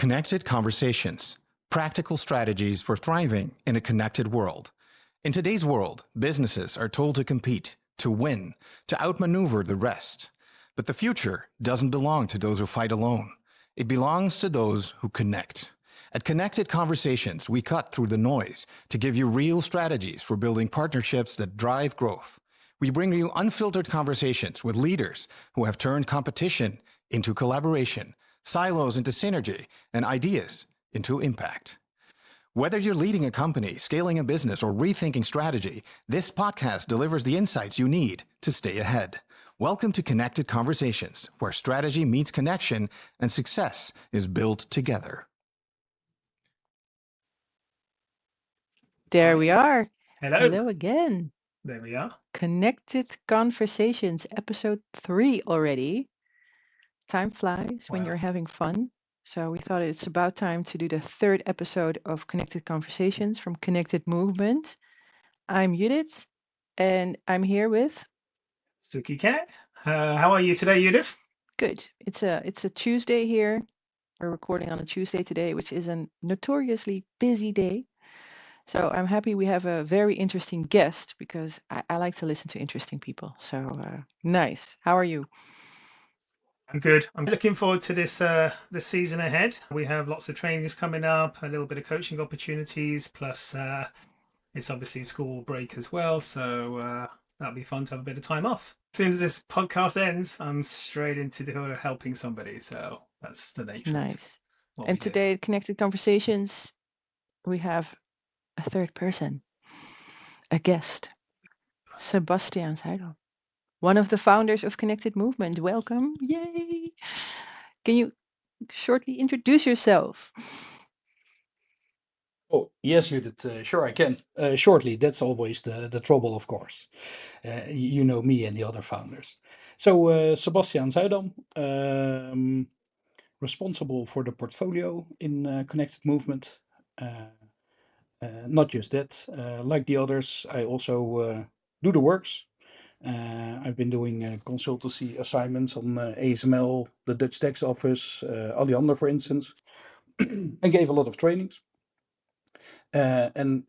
Connected conversations, practical strategies for thriving in a connected world. In today's world, businesses are told to compete, to win, to outmaneuver the rest. But the future doesn't belong to those who fight alone. It belongs to those who connect. At Connected Conversations, we cut through the noise to give you real strategies for building partnerships that drive growth. We bring you unfiltered conversations with leaders who have turned competition into collaboration, silos into synergy, and ideas into impact. Whether you're leading a company, scaling a business, or rethinking strategy, this podcast delivers the insights you need to stay ahead. Welcome to Connected Conversations, where strategy meets connection and success is built together. There we are. Hello. Hello again. There we are. Connected Conversations, episode 3 already. Time flies when Wow. you're having fun. So we thought it's about time to do the 3rd episode of Connected Conversations from Connected Movement. I'm Judith, and I'm here with... Sukie Cat. How are you today, Judith? Good. It's a Tuesday here. We're recording on a Tuesday today, which is a notoriously busy day. So I'm happy we have a very interesting guest because I like to listen to interesting people. So nice. How are you? I'm good. I'm looking forward to this season ahead. We have lots of trainings coming up, a little bit of coaching opportunities, plus it's obviously school break as well. So that'll be fun to have a bit of time off. As soon as this podcast ends, I'm straight into helping somebody. So that's the nature of Nice. what And we do. today at Connected Conversations, we have a third person, a guest, Sebastiaan Zuiddam, one of the founders of Connected Movement. Welcome. Yay. Can you shortly introduce yourself? Oh, yes, Judith. Sure, I can. Shortly, that's always the trouble, of course. You know me and the other founders. So, Sebastiaan Zuiddam, responsible for the portfolio in Connected Movement. Not just that, like the others, I also do the works. I've been doing consultancy assignments on ASML, the Dutch Tax Office, Alliander, for instance. I gave a lot of trainings. And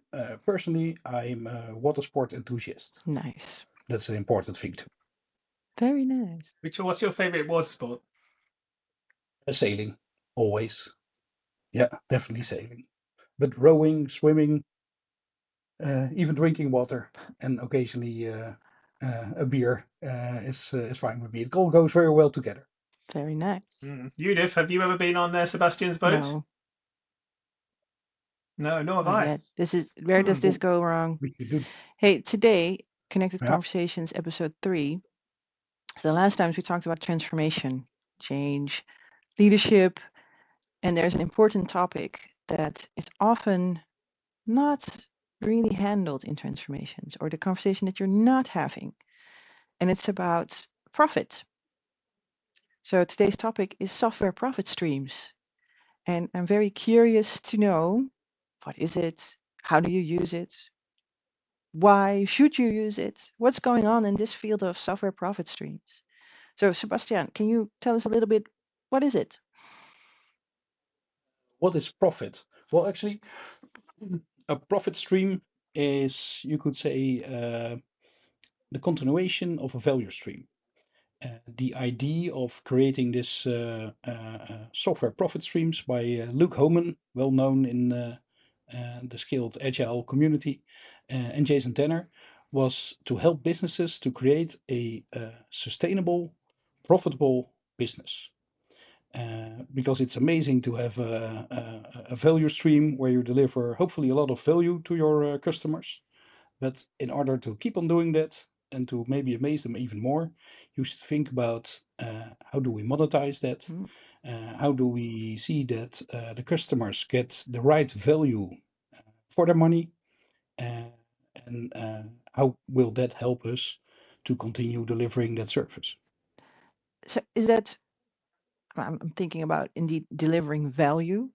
personally, I'm a water sport enthusiast. Nice. That's an important thing too. Very nice. What's your favorite water sport? Sailing, always. Yeah, definitely sailing. But rowing, swimming, even drinking water, and occasionally a beer is fine with me. It all goes very well together. Very nice. Judith, have you ever been on Sebastian's boat? No, No, nor have not I. yet. This is where does this go wrong? We should do. Hey, today, Connected Yeah. Conversations, episode 3. So the last times we talked about transformation, change, leadership, and there's an important topic that is often not really handled in transformations, or the conversation that you're not having, and it's about profit. So today's topic is software profit streams, and I'm very curious to know, what is it? How do you use it? Why should you use it? What's going on in this field of software profit streams? So Sebastiaan, can you tell us a little bit, what is it? What is profit? Well, actually, a profit stream is, you could say, the continuation of a value stream. The idea of creating this software profit streams by Luke Homan, well known in the Scaled Agile community, and Jason Tanner, was to help businesses to create a sustainable, profitable business. Because it's amazing to have a value stream where you deliver hopefully a lot of value to your customers. But in order to keep on doing that and to maybe amaze them even more, you should think about how do we monetize that? How do we see that the customers get the right value for their money? And how will that help us to continue delivering that service? So is that, I'm thinking about indeed delivering value,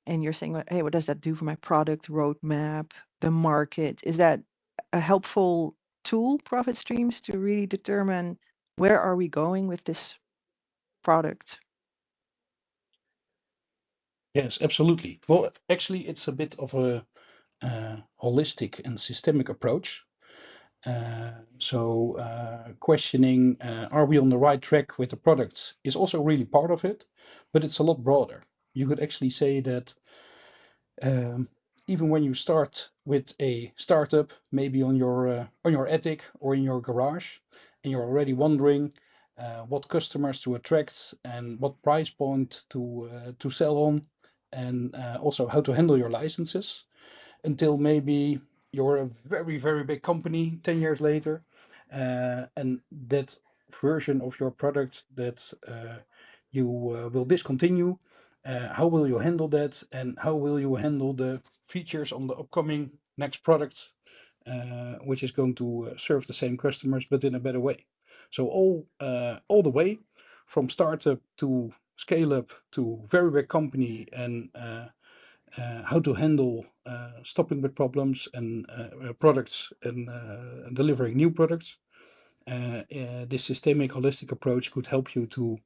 and you're saying, hey, what does that do for my product roadmap, the market? Is that a helpful tool, profit streams, to really determine where are we going with this product? Yes, absolutely. Well, actually, it's a bit of a holistic and systemic approach. Questioning, are we on the right track with the product, is also really part of it, but it's a lot broader. You could actually say that even when you start with a startup, maybe on your attic or in your garage, and you're already wondering what customers to attract and what price point to sell on, and also how to handle your licenses, until maybe you're a very, very big company 10 years later, and that version of your product that you will discontinue, how will you handle that? And how will you handle the features on the upcoming next product, which is going to serve the same customers but in a better way? So all the way from startup to scale up to very big company, and how to handle stopping with problems and products, and delivering new products. This systemic holistic approach could help you to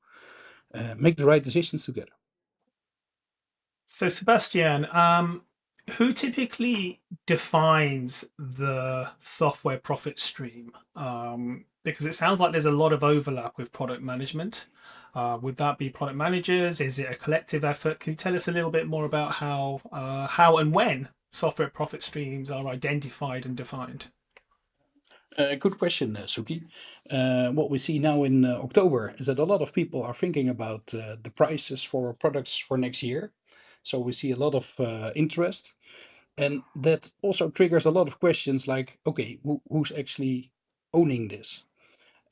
make the right decisions together. So, Sebastian, who typically defines the software profit stream? Because it sounds like there's a lot of overlap with product management. Would that be product managers? Is it a collective effort? Can you tell us a little bit more about how and when software profit streams are identified and defined? Good question, Suki. What we see now in October is that a lot of people are thinking about the prices for products for next year. So we see a lot of interest, and that also triggers a lot of questions like, okay, who's actually owning this?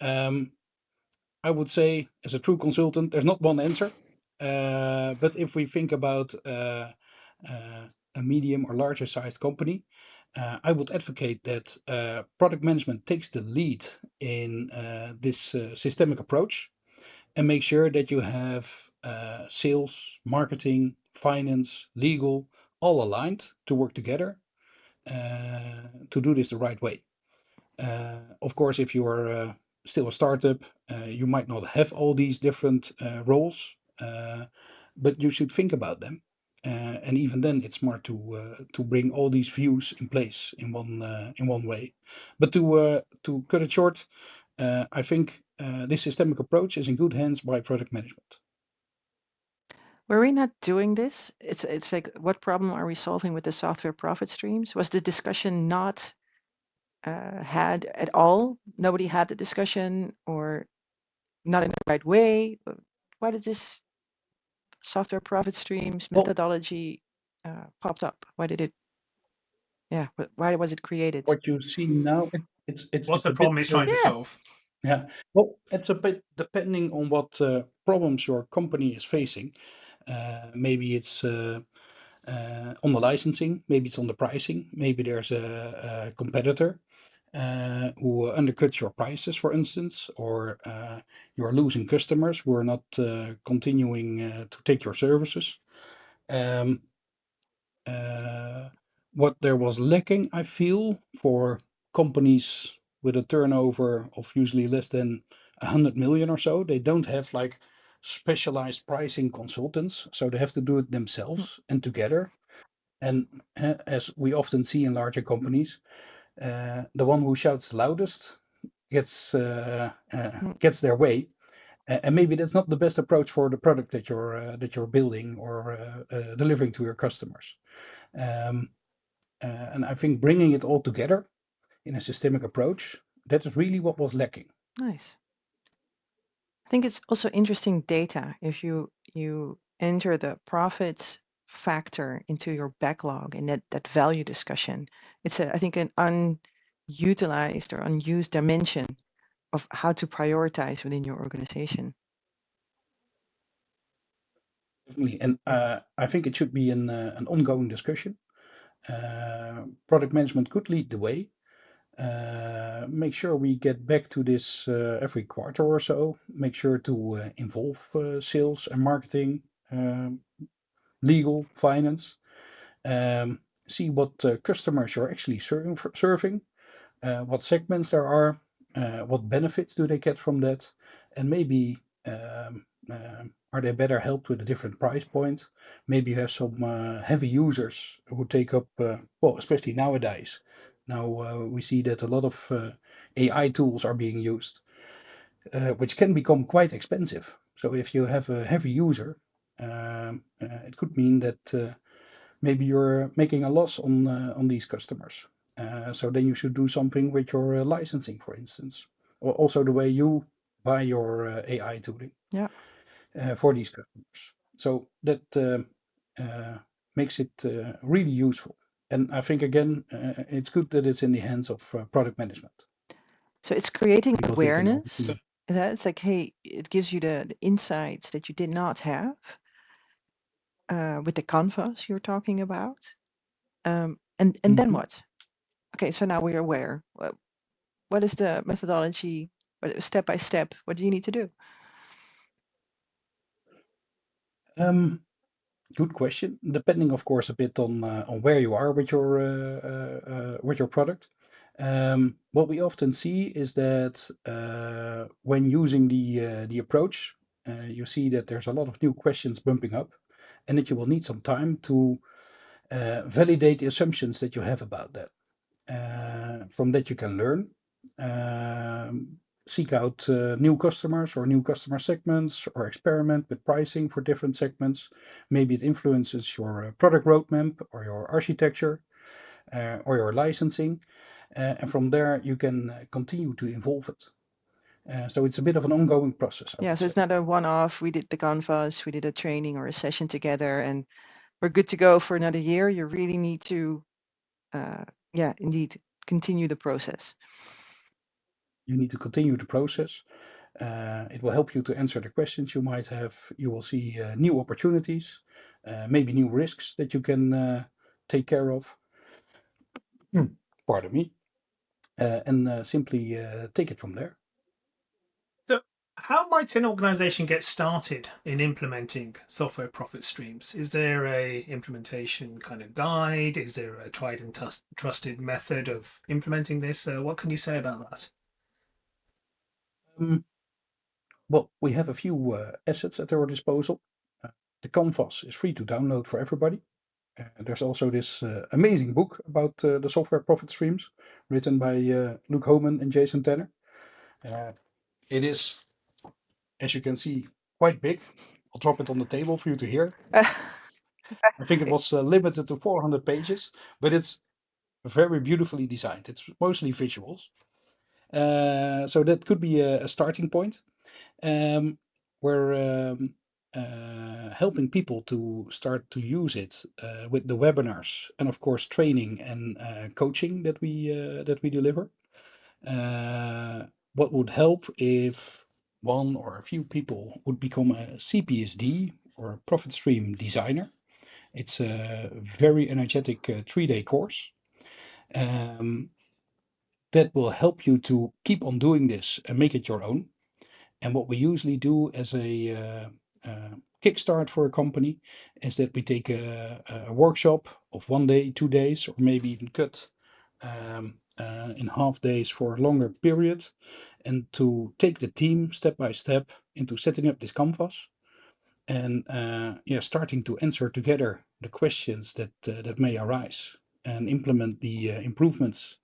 I would say, as a true consultant, there's not one answer. But if we think about a medium or larger sized company, I would advocate that product management takes the lead in this systemic approach, and make sure that you have sales, marketing, finance, legal, all aligned to work together to do this the right way. Of course, if you are still a startup, you might not have all these different roles, but you should think about them. And even then, it's smart to bring all these views in place in one way. But to cut it short, I think this systemic approach is in good hands by product management. Were we not doing this? It's like, what problem are we solving with the software profit streams? Was the discussion not had at all? Nobody had the discussion, or not in the right way? Why did this software profit streams Well, methodology popped up? Why did it? Yeah, why was it created? what you see now, What's it's the a bit problem it's trying to Yeah. solve? yeah. Well, it's a bit depending on what problems your company is facing. Maybe it's on the licensing, maybe it's on the pricing, maybe there's a competitor who undercuts your prices, for instance, or you're losing customers who are not continuing to take your services. Um, what there was lacking, I feel, for companies with a turnover of usually less than 100 million or so, they don't have like specialized pricing consultants, so they have to do it themselves and together. And as we often see in larger companies, the one who shouts loudest gets their way. And maybe that's not the best approach for the product that you're building or delivering to your customers. Um, and I think bringing it all together in a systemic approach, that is really what was lacking. Nice. I think it's also interesting data. If you enter the profits factor into your backlog and that value discussion, it's I think an unutilized or unused dimension of how to prioritize within your organization. Definitely. And I think it should be an ongoing discussion. Product management could lead the way. Make sure we get back to this every quarter or so. Make sure to involve sales and marketing, legal, finance. See what customers you're actually serving, what segments there are, what benefits do they get from that, and maybe Are they better helped with a different price point? Maybe you have some heavy users who take up, well, especially nowadays. Now we see that a lot of AI tools are being used, which can become quite expensive. So if you have a heavy user, it could mean that maybe you're making a loss on these customers. So then you should do something with your licensing, for instance, or also the way you buy your AI tooling Yeah. for these customers. So that makes it really useful. And I think again, it's good that it's in the hands of product management So it's creating because they can awareness. oversee. It's like, hey, it gives you the insights that you did not have with the canvas you're talking about. And then Mhm. what? Okay, so now we're aware. What is the methodology? Step by step, what do you need to do? Good question. Depending, of course, a bit on where you are with your product. What we often see is that when using the approach, you see that there's a lot of new questions bumping up, and that you will need some time to validate the assumptions that you have about that. From that, you can learn, seek out new customers or new customer segments, or experiment with pricing for different segments. Maybe it influences your product roadmap or your architecture or your licensing. And from there, you can continue to evolve it. So it's a bit of an ongoing process, I Yeah, would so say. it's not a one-off. We did the canvas, we did a training or a session together, and we're good to go for another year. You really need to, yeah, indeed, continue the process. You need to continue the process. It will help you to answer the questions you might have. You will see new opportunities, maybe new risks that you can take care of. Pardon me. And simply take it from there. So, how might an organization get started in implementing software profit streams? Is there a implementation kind of guide? Is there a tried and trusted method of implementing this? What can you say about that? Um, well, we have a few assets at our disposal. Uh, the canvas is free to download for everybody. There's also this amazing book about the software profit streams, written by Luke Homan and Jason Tanner. It is, as you can see, quite big. I'll drop it on the table for you to hear. I think it was limited to 400 pages, but it's very beautifully designed. It's mostly visuals. So that could be a starting point. We're helping people to start to use it with the webinars and, of course, training and coaching that we deliver. What would help if one or a few people would become a CPSD or a profit stream designer. It's a very energetic 3-day course that will help you to keep on doing this and make it your own. And what we usually do as a kickstart for a company is that we take a workshop of 1 day, 2 days, or maybe even cut in half days for a longer period, and to take the team step by step into setting up this canvas and yeah, starting to answer together the questions that may arise and implement the improvements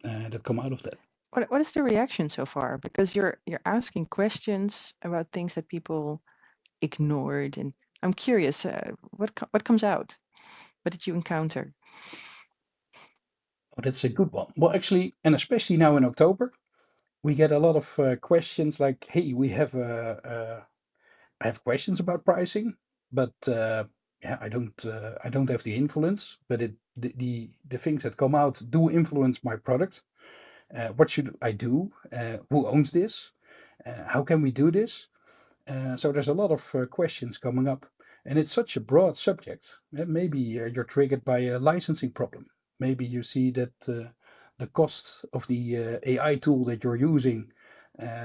that come out of that. What is the reaction so far? Because you're asking questions about things that people ignored, and I'm curious, what comes out? What did you encounter? Oh, that's a good one. Well, actually, and especially now in October, we get a lot of questions like, "Hey, I have questions about pricing, but yeah, I don't have the influence, but the things that come out do influence my product. What should I do? Who owns this? How can we do this?" So there's a lot of questions coming up, and it's such a broad subject. Maybe you're triggered by a licensing problem. Maybe you see that the cost of the AI tool that you're using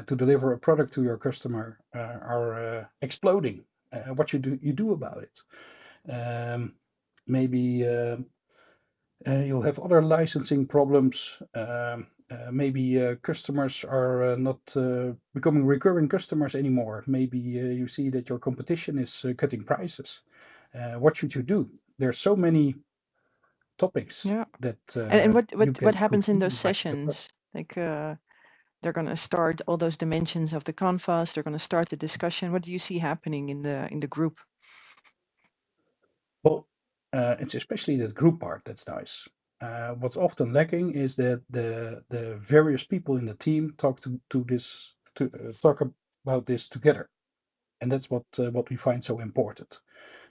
to deliver a product to your customer are exploding. What you do about it? Maybe you'll have other licensing problems. Maybe customers are not becoming recurring customers anymore. Maybe you see that your competition is cutting prices. What should you do? There's so many topics Yeah. that And what you what what can happens in those fulfill by the product. sessions? Like they're going to start all those dimensions of the canvas. They're going to start the discussion. What do you see happening in the group? Well, it's especially that group part that's nice. What's often lacking is that the various people in the team talk about this together, and that's what we find so important.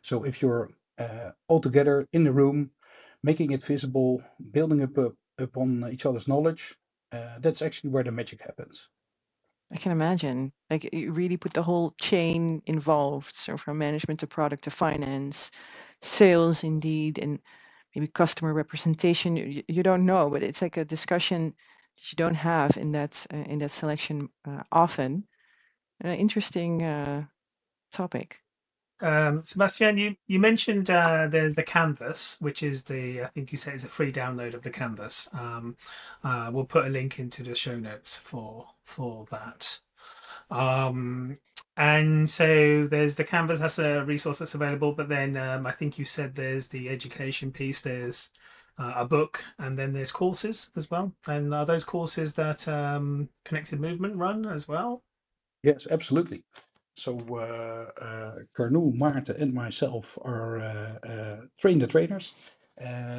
So if you're all together in the room, making it visible, building up upon each other's knowledge, that's actually where the magic happens. I can imagine. Like you really put the whole chain involved. So from management to product to finance, sales indeed, and maybe customer representation. You don't know, but it's like a discussion that you don't have in that selection often. An interesting topic. Sebastiaan, you mentioned there's the canvas, which is I think you said is a free download of the canvas. We'll put a link into the show notes for that. And so there's the canvas, that's a resource that's available, but then I think you said there's the education piece, there's a book, and then there's courses as well. And are those courses that Connected Movement run as well? Yes, absolutely. So Carnoul, Maarten, and myself are train the trainers,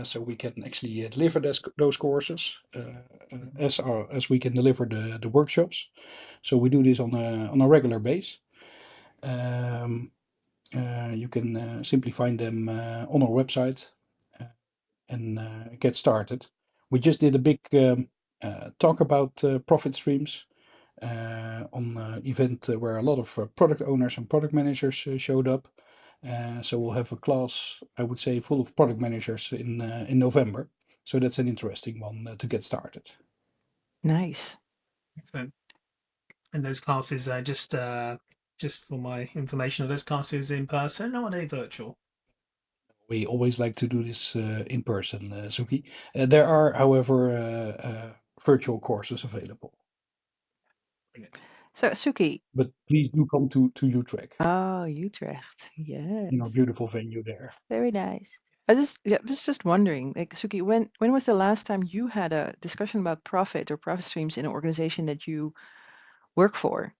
so we can actually deliver those courses as we can deliver the workshops. So we do this on a regular base. Um, you can simply find them on our website and get started. We just did a big talk about profit streams on an event where a lot of product owners and product managers showed up. So we'll have a class, I would say, full of product managers in November. So that's an interesting one to get started. Nice. Excellent. And those classes are just for my information, are those classes in person or are they virtual? We always like to do this in person, Suki. There are, however, virtual courses available. Brilliant. So Suki. But please do come to Utrecht, Oh, Utrecht. in our Yes. beautiful venue there. Very nice. I was just wondering, like Suki, when was the last time you had a discussion about profit or profit streams in an organization that you work for?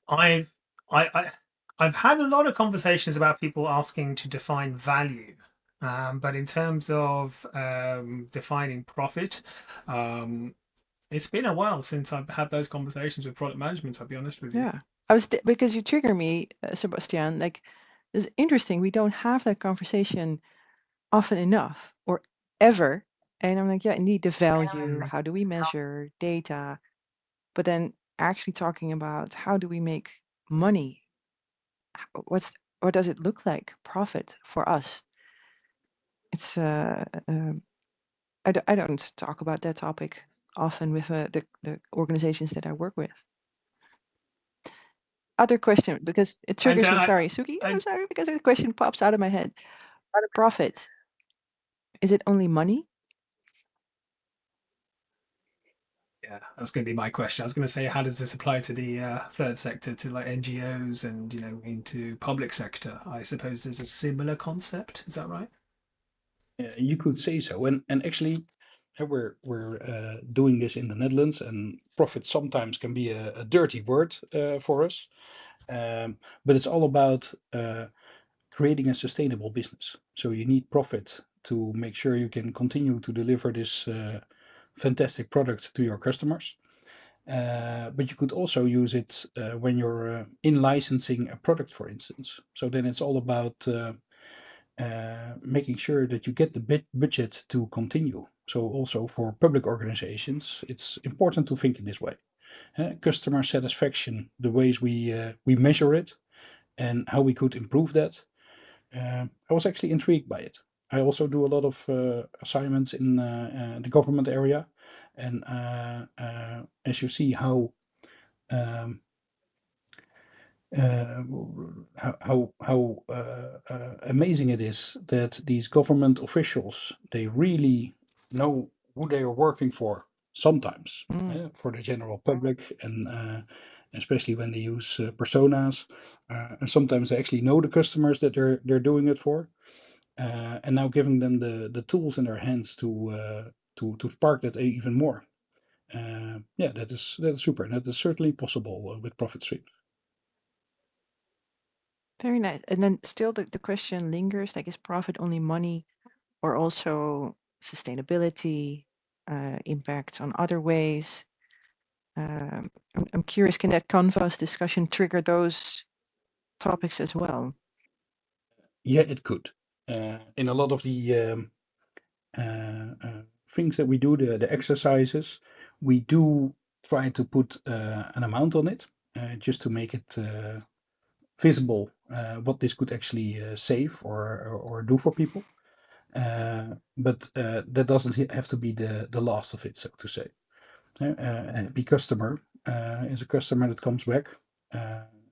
I've I, I I've had a lot of conversations about people asking to define value, but in terms of defining profit, it's been a while since I've had those conversations with product management. I'll be honest with you. Yeah. Because you trigger me, Sebastiaan, like it's interesting. We don't have that conversation often enough or ever. And I'm like, yeah, indeed, the value, how do we measure data? But then actually talking about how do we make money? What does it look like, profit for us? It's I don't talk about that topic often with the organizations that I work with. Other question, because it And triggers me. Sorry, Suki. I'm sorry because the question pops out of my head. Profit. Is it only money? yeah, that's going to be my question. I was going to say, how does this apply to the third sector, to like NGOs and into public sector? I suppose there's a similar concept. Is that right? You could say so, and actually, we're doing this in the Netherlands, and profit sometimes can be a dirty word for us, but it's all about creating a sustainable business. So you need profit to make sure you can continue to deliver this fantastic product to your customers. But you could also use it when you're in licensing a product, for instance. So then it's all about making sure that you get the budget to continue. So also for public organizations, it's important to think in this way. Customer satisfaction, the ways we measure it, and how we could improve that. I was actually intrigued by it. I also do a lot of assignments in the government area, and as you see um, how amazing it is that these government officials, they really know who they are working for, sometimes Mm. for the general public, and especially when they use personas, and sometimes they actually know the customers that they're doing it for, and now giving them the tools in their hands to spark that even more. Yeah, that is super, and that is certainly possible with profit streams. Very nice. And then still the question lingers, like, is profit only money or also sustainability, impact on other ways? I'm curious, can that Canvas discussion trigger those topics as well? Yeah, it could. In a lot of the things that we do, the exercises, we do try to put an amount on it, just to make it visible what this could actually save or do for people. But that doesn't have to be the last of it, so to say. The customer is a customer that comes back,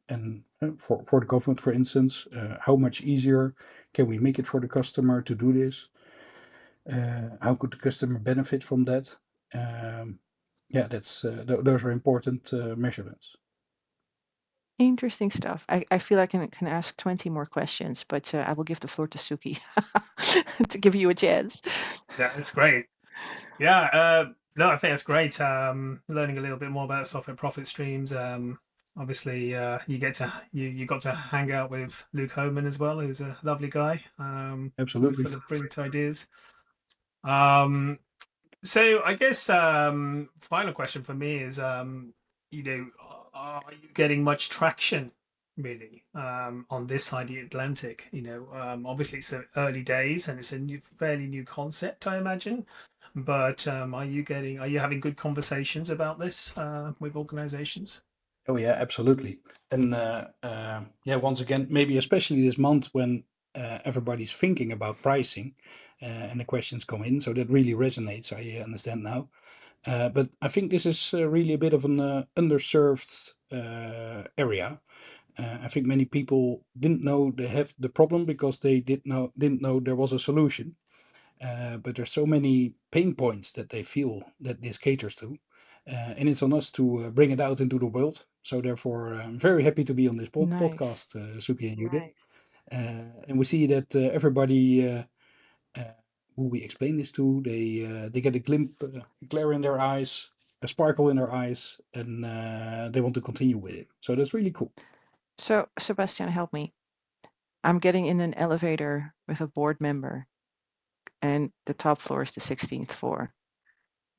and for the government, for instance, how much easier can we make it for the customer to do this? How could the customer benefit from that? Yeah, that's those are important measurements. Interesting stuff. I feel I can ask 20 more questions, but I will give the floor to Suki to give you a chance. Yeah, it's great. Yeah, no, I think that's great. Learning a little bit more about software profit streams. Obviously, you got to hang out with Luke Homan as well, who's a lovely guy. Always Absolutely. full of brilliant ideas. So I guess final question for me is, you know, are you getting much traction really on this side of the Atlantic? You know, obviously it's early days and it's a fairly new concept, I imagine. But are you having good conversations about this with organizations? Oh yeah, absolutely. And yeah, once again, maybe especially this month when everybody's thinking about pricing, and the questions come in, so that really resonates. I understand now. But I think this is really a bit of an underserved area. I think many people didn't know they have the problem because they didn't know there was a solution. But there's so many pain points that they feel that this caters to, and it's on us to bring it out into the world. So therefore, I'm very happy to be on this Nice. podcast, Suki and Judith. And we see that everybody who we explain this to, they get a glimpse, glare in their eyes, a sparkle in their eyes, and they want to continue with it. So that's really cool. So, Sebastiaan, help me. I'm getting in an elevator with a board member, and the top floor is the 16th floor,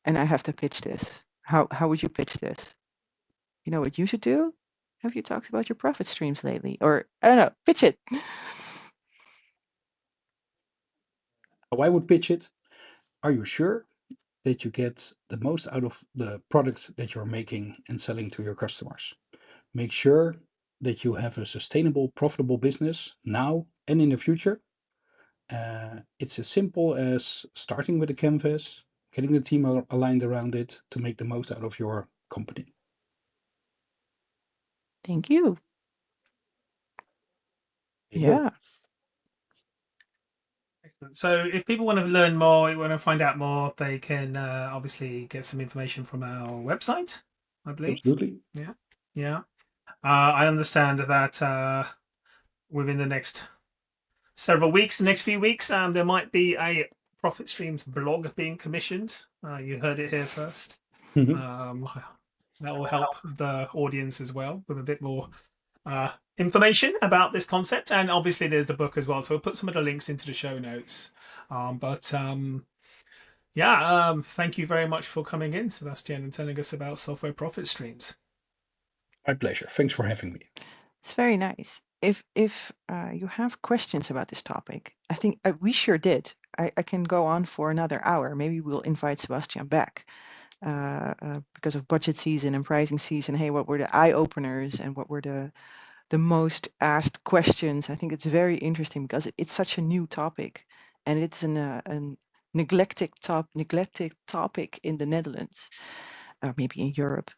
and I have to pitch this. How would you pitch this? You know what you should do? Have you talked about your profit streams lately? Or I don't know, pitch it. How I would pitch it: are you sure that you get the most out of the product that you're making and selling to your customers? Make sure that you have a sustainable, profitable business now and in the future. It's as simple as starting with a canvas, getting the team aligned around it to make the most out of your company. Thank you. There you go. Yeah. Excellent. So if people want to learn more, want to find out more, they can obviously get some information from our website, I believe. Absolutely. Yeah. I understand that within the next next few weeks, there might be a Profit Streams blog being commissioned. You heard it here first. That will help the audience as well with a bit more information about this concept. And obviously there's the book as well. So we'll put some of the links into the show notes. Thank you very much for coming in, Sebastiaan, and telling us about software profit streams. My pleasure. Thanks for having me. It's very nice. If you have questions about this topic, I think we sure did. I can go on for another hour. Maybe we'll invite Sebastiaan back because of budget season and pricing season. Hey, what were the eye openers and what were the most asked questions? I think it's very interesting because it's such a new topic, and it's a neglected topic in the Netherlands, or maybe in Europe.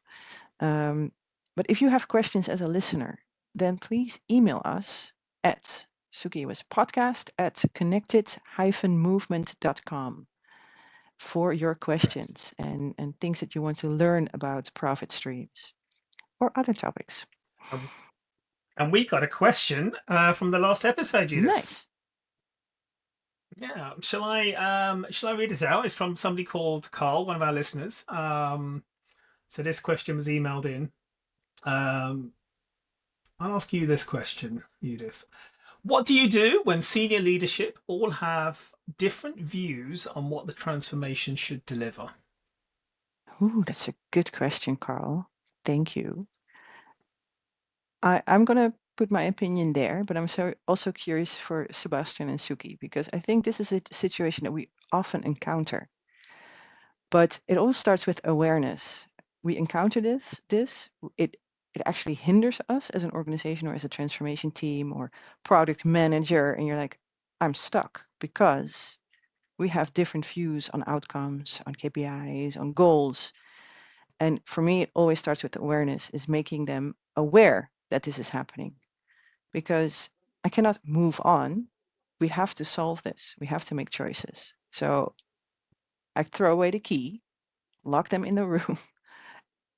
But if you have questions as a listener, then please email us at podcast@connected-movement.com. for your questions and things that you want to learn about profit streams or other topics. And we got a question from the last episode, Judith. Nice. Yeah, shall I read it out? It's from somebody called Carl, one of our listeners. So this question was emailed in. I'll ask you this question, Judith. What do you do when senior leadership all have different views on what the transformation should deliver? Ooh, that's a good question, Carl. Thank you. I'm going to put my opinion there, but I'm also curious for Sebastiaan and Sukie, because I think this is a situation that we often encounter. But it all starts with awareness. We encounter this. It actually hinders us as an organization or as a transformation team or product manager, and you're like, I'm stuck because we have different views on outcomes, on KPIs, on goals. And for me, it always starts with awareness, is making them aware that this is happening. Because I cannot move on. We have to solve this. We have to make choices. So I throw away the key, lock them in the room,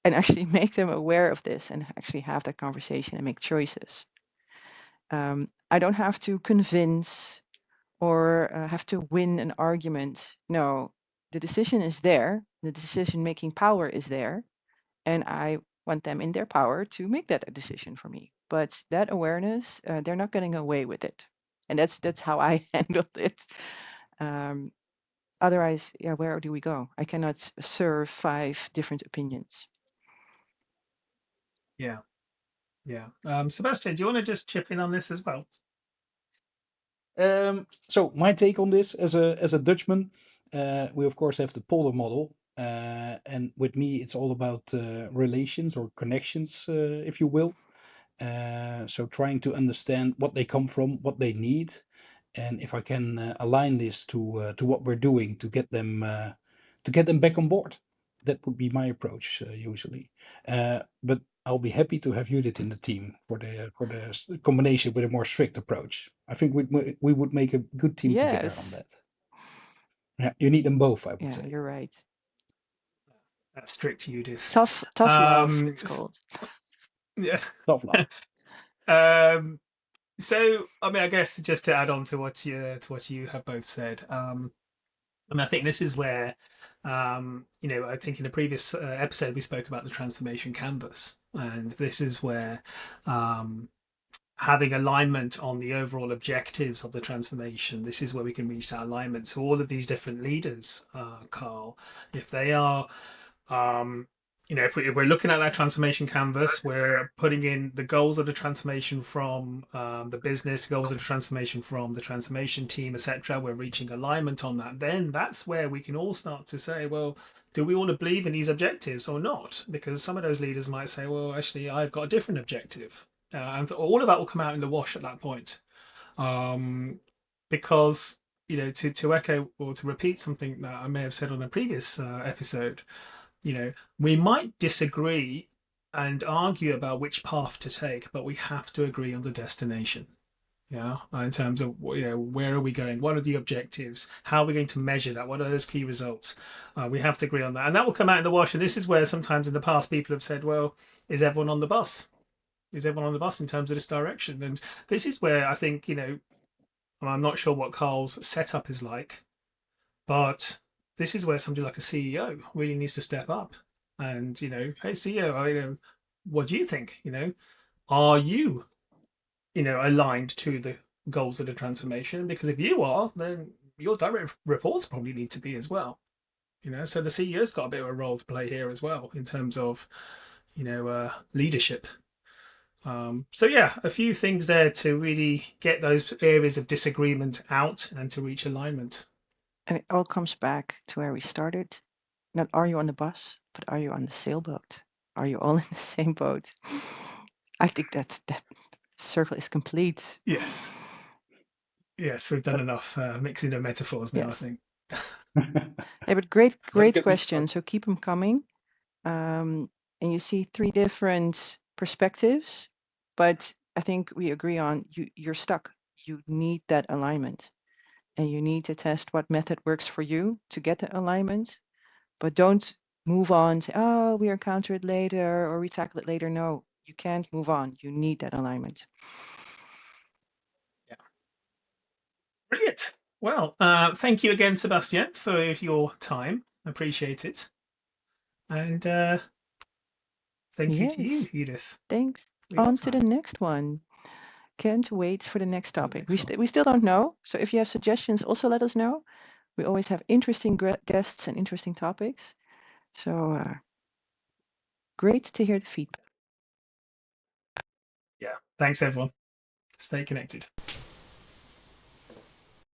and actually make them aware of this and actually have that conversation and make choices. I don't have to convince or have to win an argument. No, the decision is there. The decision-making power is there. And I want them in their power to make that a decision for me. But that awareness, they're not getting away with it. And that's how I handled it. Otherwise, yeah, where do we go? I cannot serve 5 different opinions. Yeah. Sebastiaan, do you want to just chip in on this as well? So my take on this as a Dutchman, we of course have the polder model, and with me it's all about relations or connections, if you will. So trying to understand what they come from, what they need, and if I can align this to what we're doing to get them back on board. That would be my approach usually. But I'll be happy to have Judith in the team for the combination with a more strict approach. I think we would make a good team together on Yes. that. Yeah, you need them both, I would Yeah, say. you're right. That's strict, Judith. Tough love, it's called. Yeah. Tough love. So, I mean, I guess just to add on to what you have both said, I mean, I think this is where, I think in the previous episode we spoke about the transformation canvas, and this is where having alignment on the overall objectives of the transformation, this is where we can reach that alignment. So all of these different leaders, Carl, if they are if we're looking at that transformation canvas, we're putting in the goals of the transformation from the business, goals of the transformation from the transformation team, etc. We're reaching alignment on that. Then that's where we can all start to say, well, do we all believe in these objectives or not? Because some of those leaders might say, well, actually, I've got a different objective. And all of that will come out in the wash at that point. Because, to echo or to repeat something that I may have said on a previous episode, we might disagree and argue about which path to take, but we have to agree on the destination. Yeah, in terms of where are we going, what are the objectives, how are we going to measure that, what are those key results? We have to agree on that, and that will come out in the wash. And this is where sometimes in the past people have said, well, is everyone on the bus? Is everyone on the bus in terms of this direction? And this is where I think, I'm not sure what Carl's setup is like, but this is where somebody like a CEO really needs to step up and, hey, CEO, what do you think? Are you, aligned to the goals of the transformation? Because if you are, then your direct reports probably need to be as well. So the CEO's got a bit of a role to play here as well in terms of, leadership. So yeah, a few things there to really get those areas of disagreement out and to reach alignment. And it all comes back to where we started. Not are you on the bus, but are you on the sailboat? Are you all in the same boat? I think that circle is complete. Yes, we've done enough mixing of metaphors now, Yes. I think. Yeah, but great question. So keep them coming. And you see 3 different perspectives, but I think we agree on you're stuck. You need that alignment. and you need to test what method works for you to get the alignment, but don't move on, say, oh, we encounter it later or we tackle it later. No, you can't move on. You need that alignment. Yeah. Brilliant. Well, thank you again, Sebastiaan, for your time. Appreciate it. And thank you to you, Yes, Judith. thanks. for your On to the time. next one. Can't wait for the next To the topic. next one. We still don't know. So if you have suggestions, also let us know. We always have interesting guests and interesting topics. So great to hear the feedback. Yeah. Thanks, everyone. Stay connected.